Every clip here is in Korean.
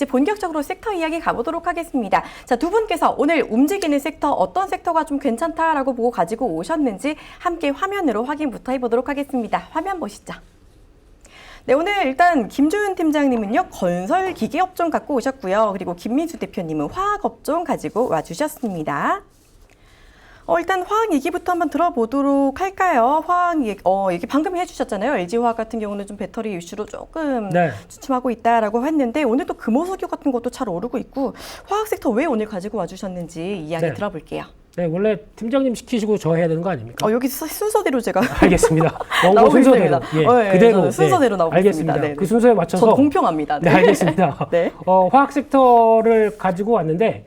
이제 본격적으로 섹터 이야기 가보도록 하겠습니다. 자, 두 분께서 오늘 움직이는 섹터 어떤 섹터가 좀 괜찮다라고 보고 가지고 오셨는지 함께 화면으로 확인부터 해보도록 하겠습니다. 화면 보시죠. 네, 오늘 일단 김주은 팀장님은요, 건설 기계 업종 갖고 오셨고요. 그리고 김민수 대표님은 화학 업종 가지고 와주셨습니다. 일단 화학 얘기부터 한번 들어보도록 할까요? 화학 얘기 방금 해주셨잖아요. LG화학 같은 경우는 좀 배터리 이슈로 조금 주춤하고 있다라고 했는데 오늘 또 금호석유 같은 것도 잘 오르고 있고 화학 섹터 왜 오늘 가지고 와주셨는지 이야기 들어볼게요. 네, 원래 팀장님 시키시고 저 해야 되는 거 아닙니까? 여기 순서대로 제가 알겠습니다. 원고 순서대로. 그대로. 순서대로 나오고 알겠습니다. 있습니다. 그 순서에 맞춰서. 저도 공평합니다. 네, 알겠습니다. 네. 화학 섹터를 가지고 왔는데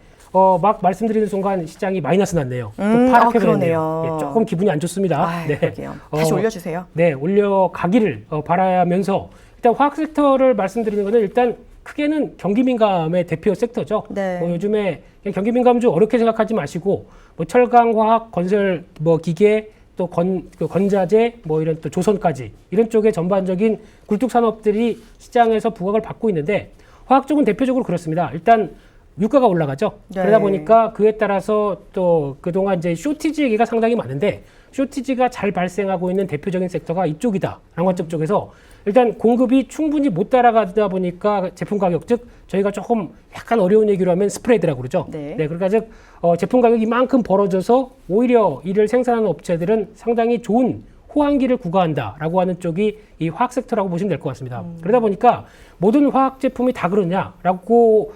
막 말씀드리는 순간 시장이 마이너스 났네요. 또 파랗게 그러네요. 조금 기분이 안 좋습니다. 네. 그러게요. 다시 올려주세요. 네, 올려가기를 바라면서 일단 화학 섹터를 말씀드리는 것은 일단 크게는 경기민감의 대표 섹터죠. 네. 요즘에 경기민감 좀 어렵게 생각하지 마시고 철강, 화학, 건설, 기계, 또 건자재, 이런 또 조선까지 이런 쪽의 전반적인 굴뚝 산업들이 시장에서 부각을 받고 있는데 화학 쪽은 대표적으로 그렇습니다. 일단 유가가 올라가죠. 네. 그러다 보니까 그에 따라서 또 그동안 이제 쇼티지 얘기가 상당히 많은데 쇼티지가 잘 발생하고 있는 대표적인 섹터가 이쪽이다. 관점 쪽에서 일단 공급이 충분히 못 따라가다 보니까 제품 가격, 즉 저희가 조금 약간 어려운 얘기로 하면 스프레드라고 그러죠. 네. 그러니까 즉 제품 가격이 이만큼 벌어져서 오히려 이를 생산하는 업체들은 상당히 좋은 호황기를 구가한다라고 하는 쪽이 이 화학 섹터라고 보시면 될 것 같습니다. 그러다 보니까 모든 화학 제품이 다 그러냐라고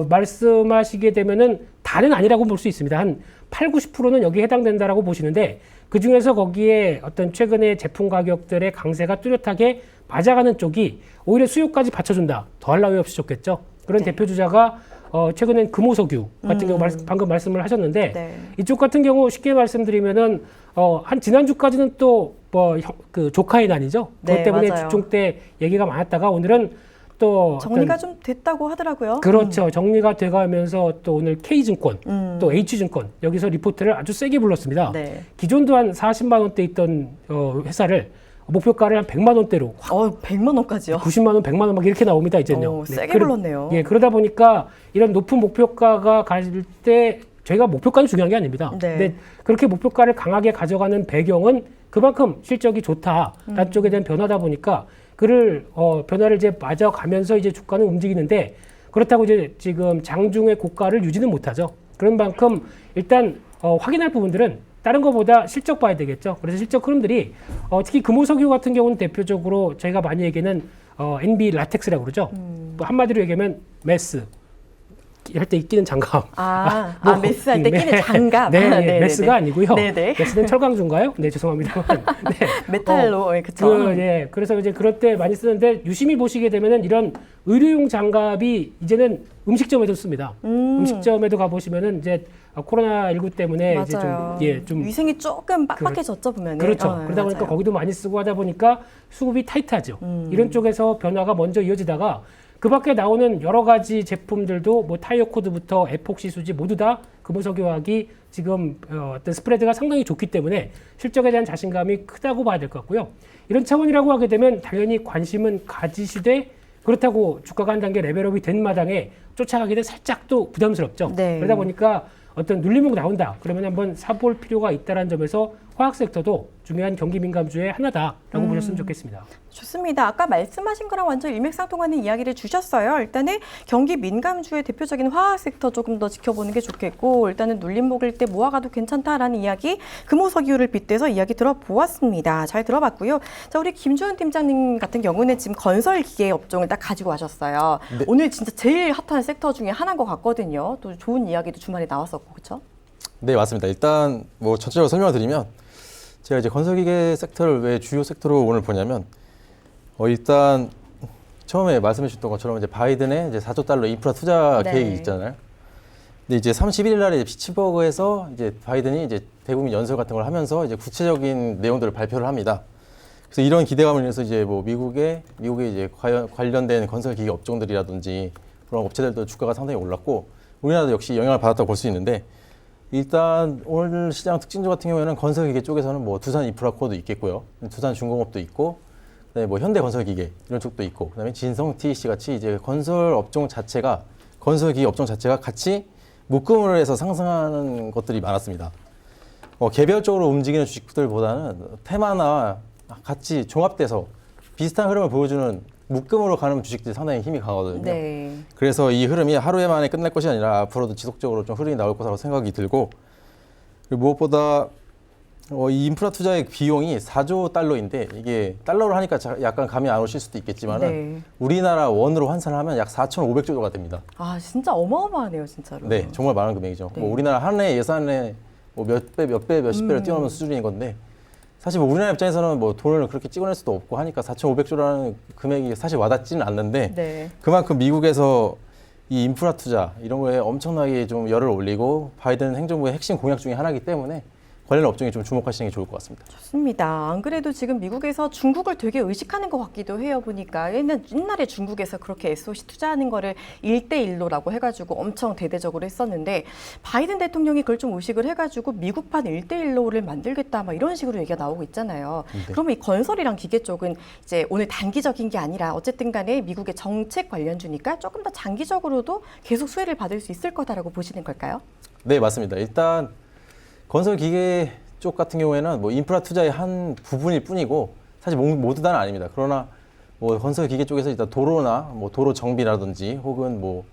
말씀하시게 되면은 다는 아니라고 볼 수 있습니다. 한 80~90%는 여기에 해당된다라고 보시는데 그 중에서 거기에 어떤 최근에 제품 가격들의 강세가 뚜렷하게 맞아가는 쪽이 오히려 수요까지 받쳐준다. 더할 나위 없이 좋겠죠. 그런 대표 주자가 최근엔 금호석유 같은 경우 방금 말씀을 하셨는데 이쪽 같은 경우 쉽게 말씀드리면은 한 지난주까지는 또 그 조카의 난이죠. 그것 때문에 주중 때 얘기가 많았다가 오늘은 또 정리가 좀 됐다고 하더라고요. 그렇죠. 정리가 돼가면서 또 오늘 K증권, 또 H증권 여기서 리포트를 아주 세게 불렀습니다. 네. 기존도 한 40만 원대 있던 회사를 목표가를 한 100만 원대로 100만 원까지요? 90만 원, 100만 원 막 이렇게 나옵니다, 이제는요. 세게 불렀네요. 그러다 보니까 이런 높은 목표가가 갈 때 저희가 목표가는 중요한 게 아닙니다. 근데 그렇게 목표가를 강하게 가져가는 배경은 그만큼 실적이 좋다라는 쪽에 대한 변화다 보니까 변화를 이제 맞아가면서 이제 주가는 움직이는데 그렇다고 이제 지금 장중의 고가를 유지는 못하죠. 그런 만큼 일단 확인할 부분들은 다른 것보다 실적 봐야 되겠죠. 그래서 실적 흐름들이 특히 금호석유 같은 경우는 대표적으로 저희가 많이 얘기하는 NB 라텍스라고 그러죠. 한마디로 얘기하면 메스 할 때 끼는 장갑. 메스 할 때 끼는 장갑. 메스가 아니고요. 메스는 철강주인가요? 네, 죄송합니다만. 메탈로, 그렇죠. 그래서 이제 그럴 때 많이 쓰는데 유심히 보시게 되면은 이런 의료용 장갑이 이제는 음식점에도 씁니다. 음식점에도 가 보시면은 이제 코로나19 때문에 이제 좀 위생이 조금 빡빡해졌죠, 보면은. 그렇죠. 그러다 보니까 거기도 많이 쓰고 하다 보니까 수급이 타이트하죠. 이런 쪽에서 변화가 먼저 이어지다가 그 밖에 나오는 여러 가지 제품들도 타이어 코드부터 에폭시 수지 모두 다 금호석유화학이 지금 어떤 스프레드가 상당히 좋기 때문에 실적에 대한 자신감이 크다고 봐야 될 것 같고요. 이런 차원이라고 하게 되면 당연히 관심은 가지시되 그렇다고 주가가 한 단계 레벨업이 된 마당에 쫓아가기는 살짝 또 부담스럽죠. 그러다 보니까 어떤 눌림목 나온다. 그러면 한번 사볼 필요가 있다는 점에서 화학 섹터도 중요한 경기 민감주의 하나다라고 보셨으면 좋겠습니다. 좋습니다. 아까 말씀하신 거랑 완전 일맥상통하는 이야기를 주셨어요. 일단은 경기 민감주의 대표적인 화학 섹터 조금 더 지켜보는 게 좋겠고 일단은 눌림목일 때 모아가도 괜찮다라는 이야기 금호석유를 빗대서 이야기 들어보았습니다. 잘 들어봤고요. 자, 우리 김주은 팀장님 같은 경우는 지금 건설 기계 업종을 딱 가지고 가셨어요. 오늘 진짜 제일 핫한 섹터 중에 하나인 것 같거든요. 또 좋은 이야기도 주말에 나왔었고 그렇죠? 네, 맞습니다. 일단 전체적으로 설명을 드리면 제가 이제 건설기계 섹터를 왜 주요 섹터로 오늘 보냐면 일단 처음에 말씀해 주셨던 것처럼 이제 바이든의 이제 4조 달러 인프라 투자 계획이 있잖아요. 근데 이제 31일 날에 피츠버그에서 이제 바이든이 이제 대국민 연설 같은 걸 하면서 이제 구체적인 내용들을 발표를 합니다. 그래서 이런 기대감을 인해서 이제 미국의 이제 관련된 건설기계 업종들이라든지 그런 업체들도 주가가 상당히 올랐고 우리나라도 역시 영향을 받았다고 볼 수 있는데 일단 오늘 시장 특징주 같은 경우에는 건설기계 쪽에서는 두산 인프라코도 있겠고요. 두산 중공업도 있고 그다음에 뭐 현대건설기계 이런 쪽도 있고, 그다음에 진성 TEC 같이 이제 건설 업종 자체가 건설기계 업종 자체가 같이 묶음을 해서 상승하는 것들이 많았습니다. 개별적으로 움직이는 주식들보다는 테마나 같이 종합돼서 비슷한 흐름을 보여주는 묶음으로 가는 주식들이 상당히 힘이 강하거든요. 네. 그래서 이 흐름이 하루에 만에 끝날 것이 아니라 앞으로도 지속적으로 좀 흐름이 나올 것이라고 생각이 들고, 그리고 무엇보다 이 인프라 투자의 비용이 4조 달러인데 이게 달러로 하니까 약간 감이 안 오실 수도 있겠지만 네. 우리나라 원으로 환산을 하면 약 4,500조가 됩니다. 아, 진짜 어마어마하네요, 진짜로. 네, 정말 많은 금액이죠. 네. 뭐 우리나라 한 해 예산에 뭐 몇 배, 몇십 배를 뛰어넘는 수준인 건데, 사실 뭐 우리나라 입장에서는 뭐 돈을 그렇게 찍어낼 수도 없고 하니까 4,500조라는 금액이 사실 와닿지는 않는데, 네. 그만큼 미국에서 이 인프라 투자 이런 거에 엄청나게 좀 열을 올리고 바이든 행정부의 핵심 공약 중에 하나이기 때문에 관련 업종에 좀 주목하시는 게 좋을 것 같습니다. 좋습니다. 안 그래도 지금 미국에서 중국을 되게 의식하는 것 같기도 해요. 보니까 옛날에 중국에서 그렇게 SOC 투자하는 거를 1대1로라고 해가지고 엄청 대대적으로 했었는데, 바이든 대통령이 그걸 좀 의식을 해가지고 미국판 1대1로를 만들겠다 막 이런 식으로 얘기가 나오고 있잖아요. 네. 그러면 이 건설이랑 기계 쪽은 이제 오늘 단기적인 게 아니라 어쨌든 간에 미국의 정책 관련주니까 조금 더 장기적으로도 계속 수혜를 받을 수 있을 거다라고 보시는 걸까요? 네, 맞습니다. 일단 건설 기계 쪽 같은 경우에는 뭐 인프라 투자의 한 부분일 뿐이고 사실 모두 다는 아닙니다. 그러나 뭐 건설 기계 쪽에서 일단 도로나 뭐 도로 정비라든지 혹은 뭐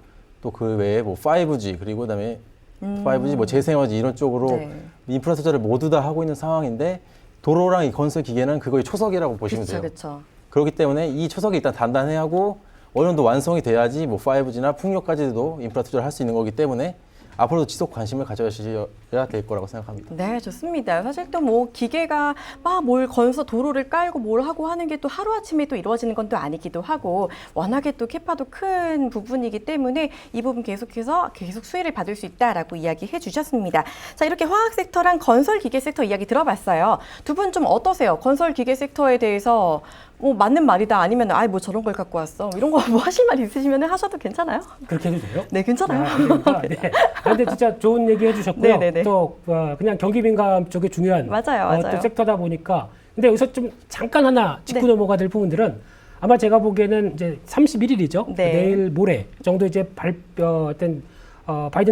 또 그 외에 뭐 5G 그리고 그다음에 5G 뭐 재생에너지 이런 쪽으로 네. 인프라 투자를 모두 다 하고 있는 상황인데, 도로랑 이 건설 기계는 그거의 초석이라고 보시면 돼요. 그렇죠. 그렇기 때문에 이 초석이 일단 단단해야 하고 어느 정도 완성이 돼야지 뭐 5G나 풍력까지도 인프라 투자를 할 수 있는 거기 때문에 앞으로도 지속 관심을 가져주셔야 될 거라고 생각합니다. 네, 좋습니다. 사실 또 뭐 기계가 막 뭘 건서 도로를 깔고 뭘 하고 하는 게 또 하루아침에 또 이루어지는 건 또 아니기도 하고, 워낙에 또 캐파도 큰 부분이기 때문에 이 부분 계속해서 계속 수혜를 받을 수 있다라고 이야기해 주셨습니다. 자, 이렇게 화학 섹터랑 건설 기계 섹터 이야기 들어봤어요. 두 분 좀 어떠세요? 건설 기계 섹터에 대해서 뭐 맞는 말이다, 아니면 뭐 저런 걸 갖고 왔어, 이런 거 뭐 하실 말 있으시면 하셔도 괜찮아요? 그렇게 해도 돼요? 네, 괜찮아요. 네. 근데 진짜 좋은 얘기 해주셨고요. 네네네. 또 그냥 경기민감 쪽에 중요한 맞아요. 또 섹터다 보니까. 근데 여기서 좀 잠깐 하나 짚고 네. 넘어가 될 부분들은 아마 제가 보기에는 이제 31일이죠. 네. 내일 모레 정도 이제 바이든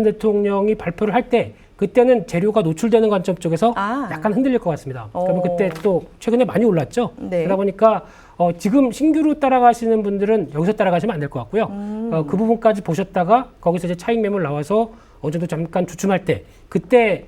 대통령이 발표를 할 때, 그때는 재료가 노출되는 관점 쪽에서 약간 흔들릴 것 같습니다. 그러면 그때 또 최근에 많이 올랐죠. 네. 그러다 보니까 지금 신규로 따라가시는 분들은 여기서 따라가시면 안 될 것 같고요. 그 부분까지 보셨다가 거기서 이제 차익 매물 나와서 어느 정도 잠깐 주춤할 때, 그때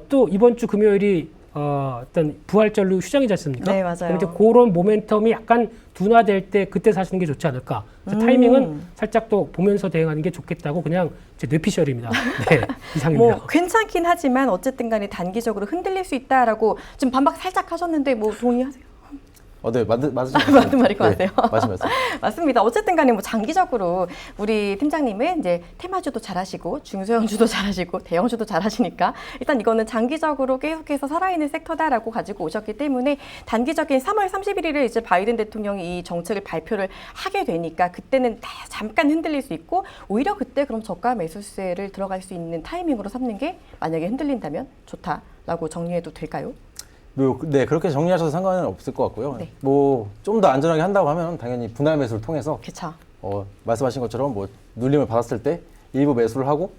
또 이번 주 금요일이 어떤 부활절로 휴장이지 않습니까? 네, 맞아요. 그럼 이제 그런 모멘텀이 약간 둔화될 때 그때 사시는 게 좋지 않을까. 그래서 타이밍은 살짝 또 보면서 대응하는 게 좋겠다고 그냥 제 뇌피셜입니다. 네, 이상입니다. 뭐 괜찮긴 하지만 어쨌든 간에 단기적으로 흔들릴 수 있다라고 지금 반박 살짝 하셨는데 뭐 동의하세요? 네, 맞는 맞는 말인 것 같아요. 맞습니다. 맞습니다. 어쨌든 간에 뭐 장기적으로 우리 팀장님은 이제 테마주도 잘하시고 중소형주도 잘하시고 대형주도 잘하시니까 일단 이거는 장기적으로 계속해서 살아있는 섹터다라고 가지고 오셨기 때문에, 단기적인 3월 31일에 이제 바이든 대통령이 이 정책을 발표를 하게 되니까 그때는 다 잠깐 흔들릴 수 있고, 오히려 그때 그럼 저가 매수세를 들어갈 수 있는 타이밍으로 삼는 게 만약에 흔들린다면 좋다라고 정리해도 될까요? 네, 그렇게 정리하셔도 상관은 없을 것 같고요. 네. 뭐 좀 더 안전하게 한다고 하면 당연히 분할 매수를 통해서 그렇죠. 말씀하신 것처럼 뭐 눌림을 받았을 때 일부 매수를 하고,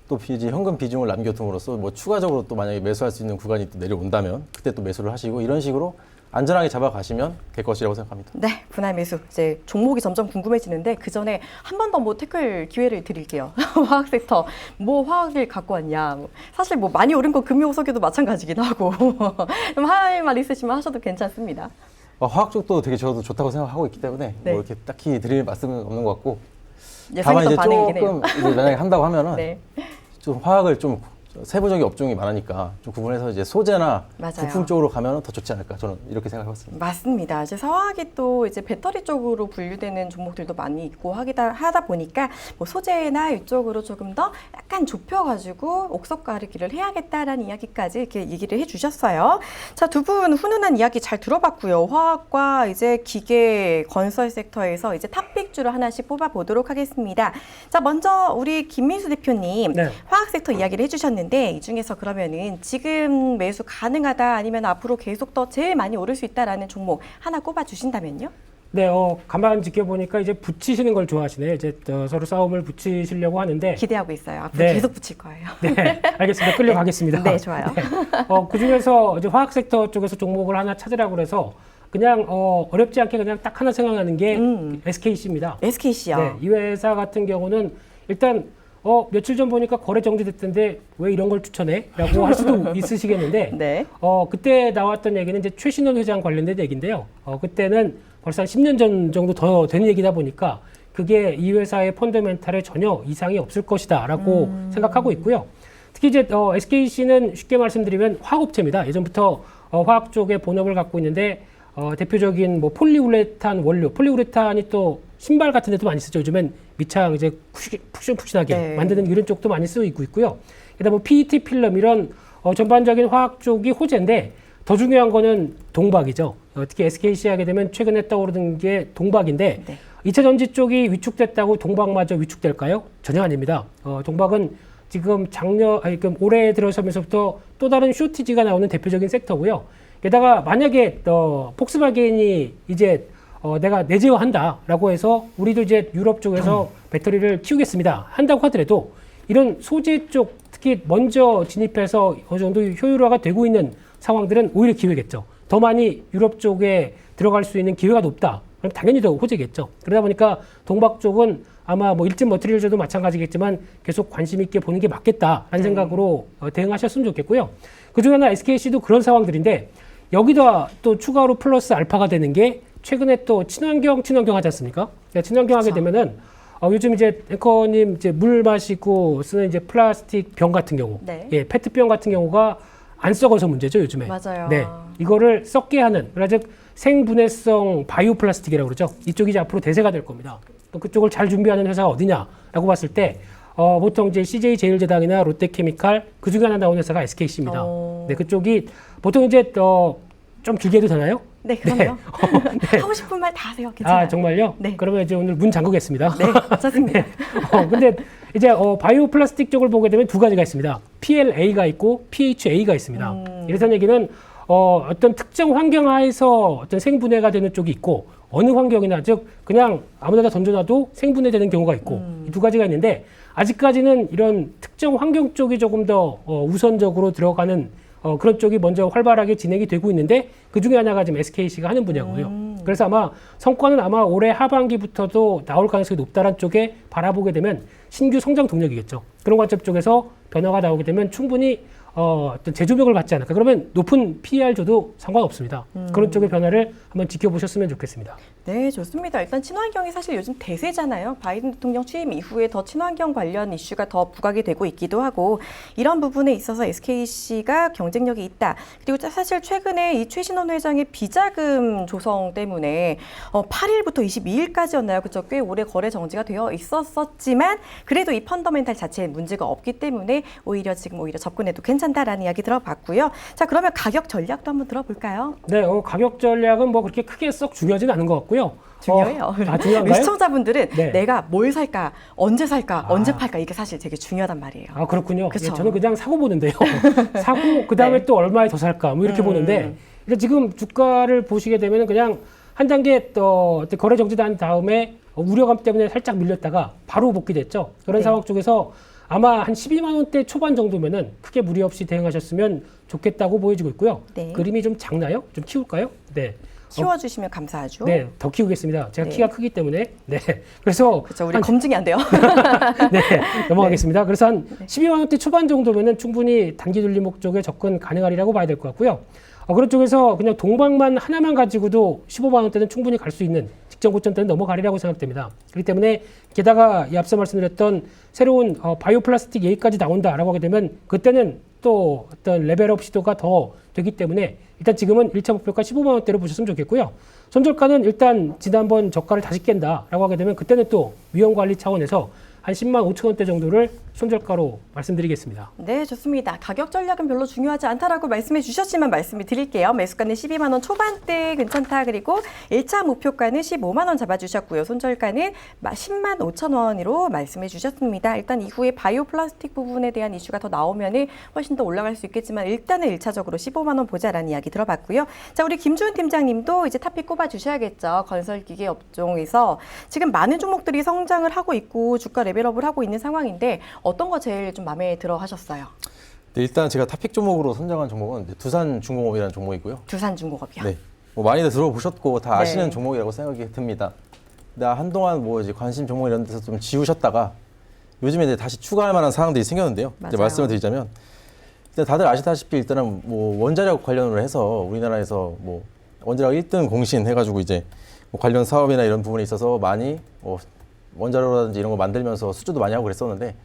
또 이제 현금 비중을 남겨둠으로써 뭐 추가적으로 또 만약에 매수할 수 있는 구간이 또 내려온다면 그때 또 매수를 하시고, 이런 식으로 안전하게 잡아가시면 될 것이라고 생각합니다. 네, 분할 매수. 이제 종목이 점점 궁금해지는데 그 전에 한 번 더 뭐 태클 기회를 드릴게요. 화학 섹터, 뭐 화학을 갖고 왔냐. 사실 뭐 많이 오른 거 금요 석유도 마찬가지긴 하고. 좀 할 말 있으시면 하셔도 괜찮습니다. 화학 쪽도 되게 저도 좋다고 생각하고 있기 때문에 네. 뭐 이렇게 딱히 드릴 말씀은 없는 것 같고, 예상했던 다만 이제 반응이긴 해요. 조금 이제 만약에 한다고 하면은 네. 좀 화학을 좀 세부적인 업종이 많으니까 좀 구분해서 이제 소재나 맞아요. 부품 쪽으로 가면 더 좋지 않을까, 저는 이렇게 생각해봤습니다. 맞습니다. 이제 화학이 또 이제 배터리 쪽으로 분류되는 종목들도 많이 있고 하다 보니까 뭐 소재나 이쪽으로 조금 더 약간 좁혀가지고 옥석 가르기를 해야겠다라는 이야기까지 이렇게 얘기를 해주셨어요. 자, 두 분 훈훈한 이야기 잘 들어봤고요. 화학과 이제 기계 건설 섹터에서 이제 탑픽주를 하나씩 뽑아보도록 하겠습니다. 자, 먼저 우리 김민수 대표님, 네. 화학 섹터 이야기를 해주셨는데 있는데 이 중에서 그러면은 지금 매수 가능하다 아니면 앞으로 계속 더 제일 많이 오를 수 있다라는 종목 하나 꼽아 주신다면요? 네, 가만 지켜보니까 이제 붙이시는 걸 좋아하시네요. 이제 서로 싸움을 붙이시려고 하는데. 기대하고 있어요. 앞으로 네. 계속 붙일 거예요. 네, 알겠습니다. 끌려가겠습니다. 네, 좋아요. 그 중에서 이제 화학 섹터 쪽에서 종목을 하나 찾으라고 그래서 그냥 어렵지 않게 그냥 딱 하나 생각나는 게 SKC입니다. SKC요. 네, 이 회사 같은 경우는 일단 며칠 전 보니까 거래 정지됐던데 왜 이런 걸 추천해? 라고 할 수도 있으시겠는데 네. 그때 나왔던 얘기는 이제 최신원 회장 관련된 얘기인데요. 그때는 벌써 한 10년 전 정도 더 된 얘기다 보니까 그게 이 회사의 펀더멘탈에 전혀 이상이 없을 것이다 라고 생각하고 있고요. 특히 이제 SKC는 쉽게 말씀드리면 화학업체입니다. 예전부터 화학 쪽에 본업을 갖고 있는데 대표적인 뭐 폴리우레탄 원료, 폴리우레탄이 또 신발 같은 데도 많이 쓰죠. 요즘엔 밑창 이제 푹신푹신하게 네. 만드는 이런 쪽도 많이 쓰고 있고요. 게다가 뭐 PET 필름 이런 전반적인 화학 쪽이 호재인데 더 중요한 거는 동박이죠. 특히 SKC 하게 되면 최근에 떠오르는 게 동박인데 네. 2차 전지 쪽이 위축됐다고 동박마저 위축될까요? 전혀 아닙니다. 동박은 지금 올해 들어서면서부터 또 다른 쇼티지가 나오는 대표적인 섹터고요. 게다가 만약에 폭스바겐이 이제 내가 내재화한다라고 해서 우리도 이제 유럽 쪽에서 배터리를 키우겠습니다 한다고 하더라도 이런 소재 쪽 특히 먼저 진입해서 어느 정도 효율화가 되고 있는 상황들은 오히려 기회겠죠. 더 많이 유럽 쪽에 들어갈 수 있는 기회가 높다. 그럼 당연히 더 호재겠죠. 그러다 보니까 동박 쪽은 아마 뭐 일진 머티리얼즈도 마찬가지겠지만 계속 관심 있게 보는 게 맞겠다라는 생각으로 대응하셨으면 좋겠고요. 그중에 하나 SKC도 그런 상황들인데 여기다 또 추가로 플러스 알파가 되는 게 최근에 또 친환경 하지 않습니까? 친환경 하게 되면은 요즘 이제 앵커님 이제 물 마시고 쓰는 이제 플라스틱 병 같은 경우, 네. 예, 페트병 같은 경우가 안 썩어서 문제죠 요즘에. 맞아요. 네, 이거를 썩게 하는, 그러니까 즉 생분해성 바이오 플라스틱이라고 그러죠. 이쪽이 이제 앞으로 대세가 될 겁니다. 또 그쪽을 잘 준비하는 회사가 어디냐라고 봤을 때 보통 이제 CJ 제일제당이나 롯데케미칼 그 중에 하나 나오는 회사가 SKC입니다. 네, 그쪽이 보통 이제 좀 길게 해도 되나요? 네, 그럼요. 네. 하고 싶은 말 다 하세요. 괜찮아요. 정말요? 네. 그러면 이제 오늘 문 잠그겠습니다. 네, 좋습니다. 근데 이제 바이오 플라스틱 쪽을 보게 되면 두 가지가 있습니다. PLA가 있고 PHA가 있습니다. 이래서 얘기는 어떤 특정 환경 하에서 어떤 생분해가 되는 쪽이 있고 어느 환경이나 즉 그냥 아무데나 던져놔도 생분해되는 경우가 있고 이 두 가지가 있는데 아직까지는 이런 특정 환경 쪽이 조금 더 우선적으로 들어가는 그런 쪽이 먼저 활발하게 진행이 되고 있는데 그 중에 하나가 지금 SKC가 하는 분야고요. 그래서 아마 성과는 아마 올해 하반기부터도 나올 가능성이 높다는 쪽에 바라보게 되면 신규 성장 동력이겠죠. 그런 관점 쪽에서 변화가 나오게 되면 충분히 어떤 재조명을 받지 않을까. 그러면 높은 PER 줘도 상관없습니다. 그런 쪽의 변화를 한번 지켜보셨으면 좋겠습니다. 네, 좋습니다. 일단 친환경이 사실 요즘 대세잖아요. 바이든 대통령 취임 이후에 더 친환경 관련 이슈가 더 부각이 되고 있기도 하고 이런 부분에 있어서 SKC가 경쟁력이 있다. 그리고 사실 최근에 이 최신원 회장의 비자금 조성 때문에 8일부터 22일까지였나요? 그죠? 꽤 오래 거래 정지가 되어 있었지만 그래도 이 펀더멘탈 자체에 문제가 없기 때문에 오히려 접근해도 괜찮다라는 이야기 들어봤고요. 자, 그러면 가격 전략도 한번 들어볼까요? 네, 가격 전략은 뭐 그렇게 크게 썩 중요하진 않은 것 같고요. 중요해요. 중요한가요? 시청자분들은 네. 내가 뭘 살까, 언제 살까, 언제 팔까 이게 사실 되게 중요하단 말이에요. 그렇군요. 그쵸. 예, 저는 그냥 사고 보는데요. 사고 그다음에 네. 또 얼마에 더 살까 뭐 이렇게 보는데 근데 지금 주가를 보시게 되면 그냥 한 단계 또 거래 정지된 다음에 우려감 때문에 살짝 밀렸다가 바로 복귀됐죠. 그런 네. 상황 쪽에서 아마 한 12만 원대 초반 정도면은 크게 무리 없이 대응하셨으면 좋겠다고 보여지고 있고요. 네. 그림이 좀 작나요? 좀 키울까요? 네. 키워주시면 감사하죠. 네, 더 키우겠습니다. 제가 네. 키가 크기 때문에. 네. 그래서 그렇죠. 우리 검증이 안 돼요. 네, 넘어가겠습니다. 그래서 한 12만 원대 초반 정도면은 충분히 단기 dur리 목적에 접근 가능하리라고 봐야 될 것 같고요. 그런 쪽에서 그냥 동방만 하나만 가지고도 15만 원대는 충분히 갈 수 있는 직전 고점대는 넘어가리라고 생각됩니다. 그렇기 때문에 게다가 이 앞서 말씀드렸던 새로운 바이오 플라스틱 얘기까지 나온다라고 하게 되면 그때는 또 어떤 레벨업 시도가 더 되기 때문에 일단 지금은 1차 목표가 15만 원대로 보셨으면 좋겠고요. 손절가는 일단 지난번 저가를 다시 깬다라고 하게 되면 그때는 또 위험 관리 차원에서 한 10만 5천 원대 정도를 손절가로 말씀드리겠습니다. 네, 좋습니다. 가격 전략은 별로 중요하지 않다라고 말씀해 주셨지만 말씀을 드릴게요. 매수가는 12만 원 초반대 괜찮다. 그리고 1차 목표가는 15만 원 잡아주셨고요. 손절가는 10만 5천 원으로 말씀해 주셨습니다. 일단 이후에 바이오 플라스틱 부분에 대한 이슈가 더 나오면 훨씬 더 올라갈 수 있겠지만 일단은 1차적으로 15만 원 보자라는 이야기 들어봤고요. 자, 우리 김주은 팀장님도 이제 탑픽 꼽아 주셔야겠죠. 건설기계 업종에서 지금 많은 종목들이 성장을 하고 있고 주가 레벨업을 하고 있는 상황인데 어떤 거 제일 좀 마음에 들어 하셨어요? 네, 일단 제가 탑픽 종목으로 선정한 종목은 이제 두산중공업이라는 종목이고요. 두산중공업이요. 네, 뭐 많이들 들어보셨고 다 아시는 네. 종목이라고 생각이 듭니다. 나 한동안 뭐 이제 관심 종목 이런 데서 좀 지우셨다가 요즘에 이제 다시 추가할 만한 사항들이 생겼는데요. 이제 맞아요. 말씀을 드리자면 일단 다들 아시다시피 일단은 뭐 원자력 관련으로 해서 우리나라에서 뭐 원자력 1등 공신 해가지고 이제 뭐 관련 사업이나 이런 부분에 있어서 많이 뭐 원자로라든지 이런 거 만들면서 수주도 많이 하고 그랬었는데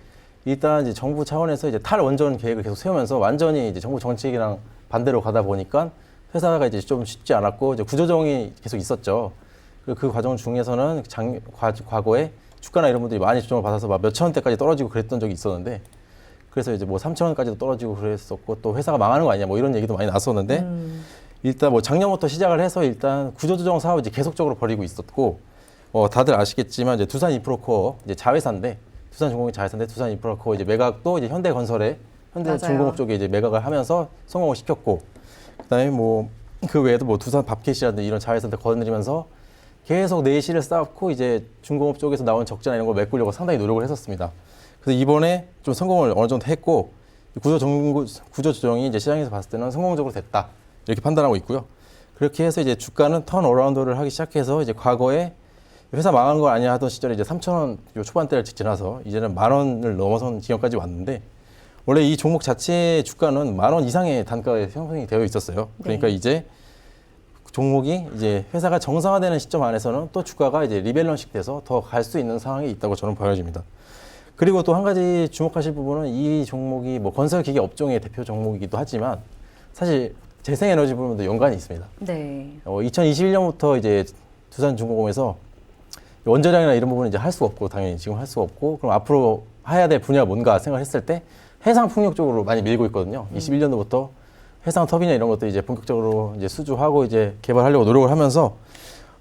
일단 이제 정부 차원에서 이제 탈원전 계획을 계속 세우면서 완전히 이제 정부 정책이랑 반대로 가다 보니까 회사가 이제 좀 쉽지 않았고 이제 구조조정이 계속 있었죠. 그리고 그 과정 중에서는 과거에 주가나 이런 분들이 많이 조정을 받아서 막 몇천 원대까지 떨어지고 그랬던 적이 있었는데 그래서 이제 뭐 3천 원까지도 떨어지고 그랬었고 또 회사가 망하는 거 아니냐 뭐 이런 얘기도 많이 나왔었는데 일단 뭐 작년부터 시작을 해서 일단 구조조정 사업을 이제 계속적으로 벌이고 있었고 다들 아시겠지만 이제 두산 인프라코어 이제 자회사인데 두산중공업이 자회사인데 두산 인프라코어 이제 매각도 이제 현대건설에 현대중공업 쪽에 이제 매각을 하면서 성공을 시켰고 그다음에 뭐 그 외에도 뭐 두산 밥켓이라든지 이런 자회사들 거느리면서 계속 내실을 쌓고 이제 중공업 쪽에서 나온 적자나 이런 걸 메꾸려고 상당히 노력을 했었습니다. 그래서 이번에 좀 성공을 어느 정도 했고 구조조정이 이제 시장에서 봤을 때는 성공적으로 됐다 이렇게 판단하고 있고요. 그렇게 해서 이제 주가는 턴어라운드를 하기 시작해서 이제 과거에 회사 망한 거 아니야 하던 시절에 이제 3,000원 초반대를 지나서 이제는 10,000원을 넘어선 지경까지 왔는데 원래 이 종목 자체의 주가는 10,000원 이상의 단가에 형성이 되어 있었어요. 그러니까 네. 이제 종목이 이제 회사가 정상화되는 시점 안에서는 또 주가가 이제 리밸런식 돼서 더 갈 수 있는 상황이 있다고 저는 보여집니다. 그리고 또 한 가지 주목하실 부분은 이 종목이 뭐 건설기계 업종의 대표 종목이기도 하지만 사실 재생에너지 부분도 연관이 있습니다. 네. 2021년부터 이제 두산중공업에서 원자력이나 이런 부분은 이제 할 수가 없고 당연히 지금 할 수가 없고 그럼 앞으로 해야 될 분야가 뭔가 생각했을 때 해상 풍력 쪽으로 많이 밀고 있거든요. 21년도부터 해상 터빈이나 이런 것도 이제 본격적으로 이제 수주하고 이제 개발하려고 노력을 하면서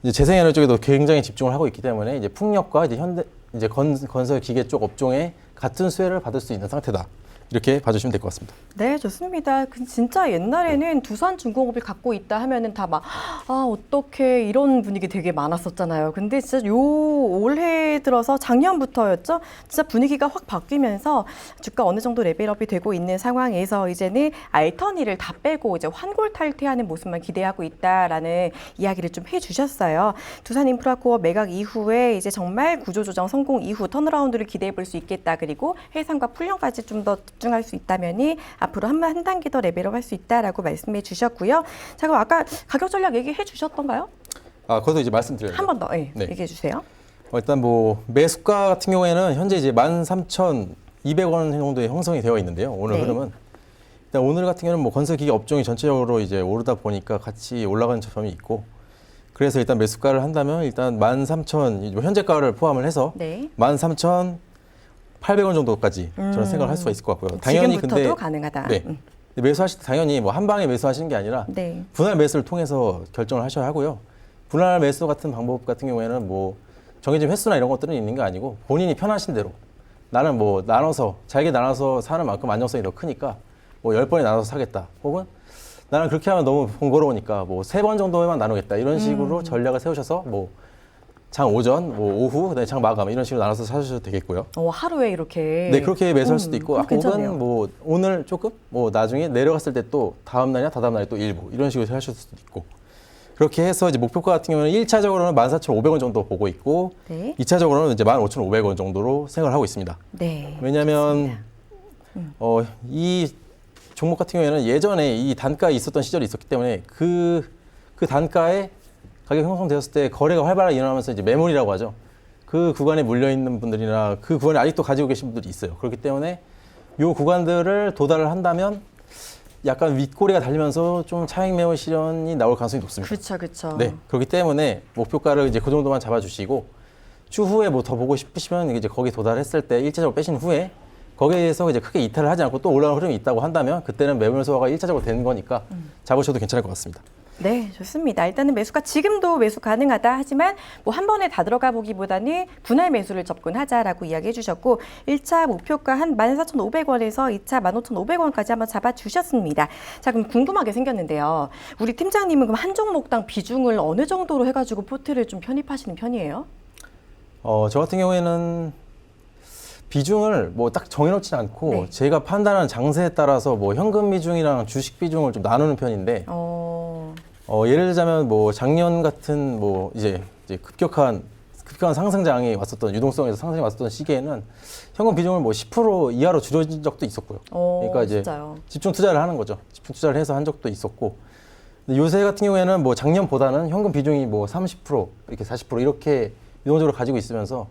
이제 재생에너지 쪽에도 굉장히 집중을 하고 있기 때문에 이제 풍력과 이제 건설 기계 쪽 업종에 같은 수혜를 받을 수 있는 상태다. 이렇게 봐주시면 될 것 같습니다. 네, 좋습니다. 진짜 옛날에는 두산중공업이 갖고 있다 하면은 다 막, 어떻게 이런 분위기 되게 많았었잖아요. 근데 진짜 올해 들어서 작년부터였죠. 진짜 분위기가 확 바뀌면서 주가 어느 정도 레벨업이 되고 있는 상황에서 이제는 알터니를 다 빼고 이제 환골탈퇴하는 모습만 기대하고 있다라는 이야기를 좀 해주셨어요. 두산인프라코어 매각 이후에 이제 정말 구조조정 성공 이후 턴어라운드를 기대해 볼 수 있겠다. 그리고 해상과 풀령까지 좀 더 집중할 수 있다면이 앞으로 한 단계 더 레벨업 할 수 있다라고 말씀해 주셨고요. 자, 그럼 아까 가격 전략 얘기해 주셨던가요? 그것도 이제 말씀드려요. 한 번 더 네. 얘기해 주세요. 일단 뭐 매수가 같은 경우에는 현재 이제 13,200원 정도의 형성이 되어 있는데요. 오늘 네. 흐름은 일단 오늘 같은 경우는 뭐 건설기계 업종이 전체적으로 이제 오르다 보니까 같이 올라가는 점이 있고 그래서 일단 매수가를 한다면 일단 13,000 현재가를 포함을 해서 네. 13,800원 정도까지 저는 생각을 할 수가 있을 것 같고요. 당연히 지금부터도 근데 가능하다. 네. 매수하실 때 당연히 뭐 한 방에 매수하시는 게 아니라 네. 분할 매수를 통해서 결정을 하셔야 하고요. 분할 매수 같은 방법 같은 경우에는 뭐 정해진 횟수나 이런 것들은 있는 게 아니고 본인이 편하신 대로 나는 뭐 나눠서 잘게 나눠서 사는 만큼 안정성이 더 크니까 뭐 10번에 나눠서 사겠다. 혹은 나는 그렇게 하면 너무 번거로우니까 뭐 3번 정도에만 나누겠다. 이런 식으로 전략을 세우셔서 뭐 장 오전, 뭐 오후, 그다음에 장 마감 이런 식으로 나눠서 사셔도 되겠고요. 하루에 이렇게. 네, 그렇게 매수할 수도 있고, 괜찮네요. 혹은 뭐 오늘 조금, 뭐 나중에 내려갔을 때 또 다음 날이나 다다음 날에 또 일부 이런 식으로 하실 수도 있고. 그렇게 해서 이제 목표가 같은 경우는 1차적으로는 14,500원 정도 보고 있고, 네. 2차적으로는 이제 15,500원 정도로 생각을 하고 있습니다. 네. 왜냐하면 이 종목 같은 경우에는 예전에 이 단가에 있었던 시절이 있었기 때문에 그 단가에 가격 형성되었을 때 거래가 활발하게 일어나면서 이제 매물이라고 하죠. 그 구간에 물려 있는 분들이나 그 구간에 아직도 가지고 계신 분들이 있어요. 그렇기 때문에 이 구간들을 도달을 한다면 약간 윗꼬리가 달리면서 좀 차익 매물 실현이 나올 가능성이 높습니다. 그렇죠, 그렇죠. 네, 그렇기 때문에 목표가를 이제 그 정도만 잡아주시고 추후에 뭐 더 보고 싶으시면 이제 거기 도달했을 때 일차적으로 빼신 후에 거기에서 이제 크게 이탈을 하지 않고 또 올라오는 흐름이 있다고 한다면 그때는 매물 소화가 1차적으로 되는 거니까 잡으셔도 괜찮을 것 같습니다. 네, 좋습니다. 일단은 매수가 지금도 매수 가능하다 하지만 뭐 한 번에 다 들어가 보기보다는 분할 매수를 접근하자라고 이야기해 주셨고 1차 목표가 한 14,500원에서 2차 15,500원까지 한번 잡아주셨습니다. 자, 그럼 궁금하게 생겼는데요. 우리 팀장님은 그럼 한 종목당 비중을 어느 정도로 해가지고 포트를 좀 편입하시는 편이에요? 저 같은 경우에는 비중을 뭐 딱 정해놓지는 않고 네. 제가 판단하는 장세에 따라서 뭐 현금 비중이랑 주식 비중을 좀 나누는 편인데 예를 들자면 뭐 작년 같은 뭐 이제 급격한 상승장이 왔었던 유동성에서 상승이 왔었던 시기에는 현금 비중을 뭐 10% 이하로 줄여진 적도 있었고요. 그러니까 이제 진짜요? 집중 투자를 하는 거죠. 집중 투자를 해서 한 적도 있었고 근데 요새 같은 경우에는 뭐 작년보다는 현금 비중이 뭐 30% 이렇게 40% 이렇게 유동적으로 가지고 있으면서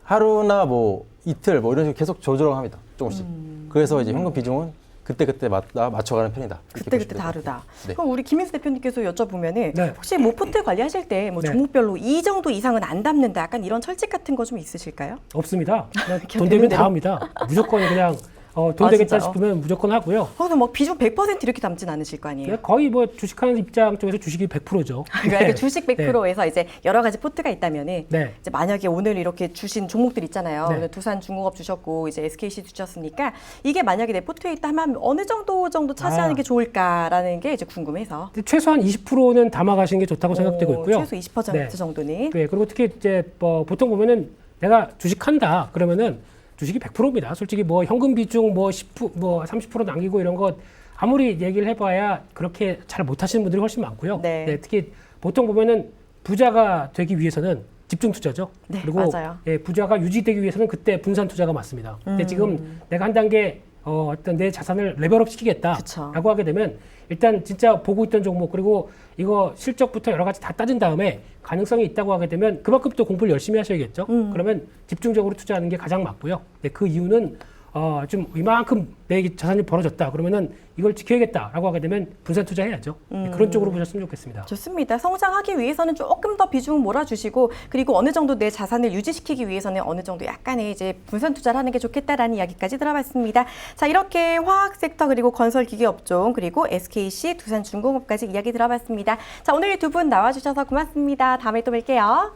하루나 뭐 이틀 뭐 이런 식으로 계속 조정합니다. 조금씩. 그래서 이제 현금 비중은 그때 맞춰가는 편이다. 이렇게 그때 보시면 돼요. 다르다. 네. 그럼 우리 김인수 대표님께서 여쭤보면은 네. 혹시 뭐 포트 관리하실 때 뭐 네. 종목별로 이 정도 이상은 안 담는다. 약간 이런 철칙 같은 거 좀 있으실까요? 없습니다. 그냥 그냥 돈 되는 되면 대로. 다 합니다. 무조건 그냥 돈 아, 되겠다 진짜요? 싶으면 무조건 하고요. 그래도 막 비중 100% 이렇게 담진 않으실 거 아니에요? 거의 뭐 주식하는 입장 쪽에서 주식이 100%죠. 그러니까 주식 100%에서 이제 여러 가지 포트가 있다면은 네. 이제 만약에 오늘 이렇게 주신 종목들 있잖아요. 네. 오늘 두산중공업 주셨고 이제 SKC 주셨으니까 이게 만약에 내 포트에 있다 하면 어느 정도 차지하는 게 좋을까라는 게 이제 궁금해서. 최소한 20%는 담아가시는 게 좋다고 생각되고 있고요. 최소 20% 네. 정도는. 네, 그리고 특히 이제 뭐 보통 보면은 내가 주식한다 그러면은 주식이 100%입니다. 솔직히 뭐 현금 비중 뭐 10%, 뭐 30% 남기고 이런 것 아무리 얘기를 해봐야 그렇게 잘 못하시는 분들이 훨씬 많고요. 네. 특히 보통 보면은 부자가 되기 위해서는 집중 투자죠. 네, 그리고 맞아요. 부자가 유지되기 위해서는 그때 분산 투자가 맞습니다. 근데 지금 내가 한 단계 어떤 내 자산을 레벨업 시키겠다라고 그쵸. 하게 되면 일단 진짜 보고 있던 종목 그리고 이거 실적부터 여러 가지 다 따진 다음에 가능성이 있다고 하게 되면 그만큼 또 공부를 열심히 하셔야겠죠. 그러면 집중적으로 투자하는 게 가장 맞고요. 네, 그 이유는 좀 이만큼 내 자산이 벌어졌다 그러면은 이걸 지켜야겠다라고 하게 되면 분산 투자해야죠. 네, 그런 쪽으로 보셨으면 좋겠습니다. 좋습니다. 성장하기 위해서는 조금 더 비중 몰아주시고 그리고 어느 정도 내 자산을 유지시키기 위해서는 어느 정도 약간의 이제 분산 투자를 하는 게 좋겠다라는 이야기까지 들어봤습니다. 자, 이렇게 화학 섹터 그리고 건설 기계 업종 그리고 SKC 두산중공업까지 이야기 들어봤습니다. 자, 오늘 두 분 나와주셔서 고맙습니다. 다음에 또 뵐게요.